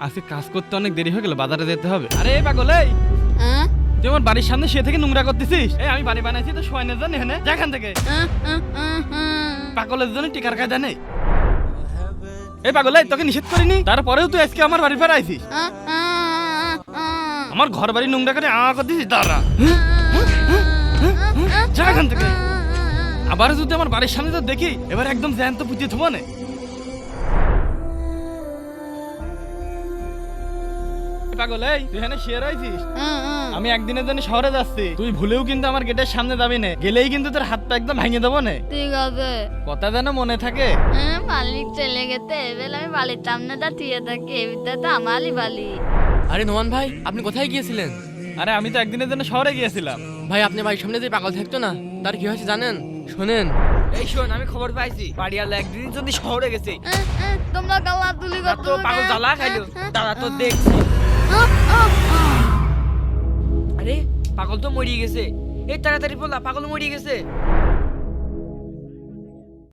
আজকে কাজ করতে অনেক দেরি হয়ে গেল, বাজারে যেতে হবে। আরে এই পাগল, এই তুই আমার বাড়ির সামনে শুয়ে থেকে নোংরা করতেছিস। এই আমি বাড়ি বানাইছি তো শোয়ানোর জন্য, এখানে যেখান থেকে পাগলের জন্য টিকার কায়দা নেই। এই পাগল, এই তোকে নিষেধ করিনি, তারপরেও তুই আজকে আমার বাড়ির পর আইছিস। আমার ঘর বাড়ি নোংরা করে করতেছিস। দাঁড়া, যা এখান থেকে। আবার যদি আমার বাড়ির সামনে তো দেখি, এবার একদম জ্যান্ত পুঁতিয়ে থবো না। পাগল, এই তুই এখানে শুয়ে রয়েছিস। আমি একদিনের জন্য শহরে যাচ্ছি, তুই ভুলেও কিন্তু আমার গেটের সামনে যাবি না, গেলেই কিন্তু তোর হাত পা একদম ভেঙে দেবো না। ঠিক আছে। কথা যেন মনে থাকে। মালিক চলে গেছে, এবার আমি বালির সামনে দা থিয়ে থাকি, এবিটা তো আমারই বালি। আরে নোমান ভাই, আপনি কোথায় গিয়েছিলেন? আরে আমি তো একদিনের জন্য শহরে গিয়েছিলাম। ভাই আপনি বাড়ির সামনে যে পাগল থাকতো না, তার কি হয়েছে জানেন? শোনেন। এই শোন, আমি খবর পাইছি বাড়িওয়ালা একদিনের জন্য শহরে গেছে। তোমরা গালা তুলি আর তো পাগল জ্বালা খাইলো, দাদা তো দেখছি। আরে পাগল তো মরিয়ে গেছে। এই তাড়াতাড়ি বলা, পাগল মরিয়ে গেছে।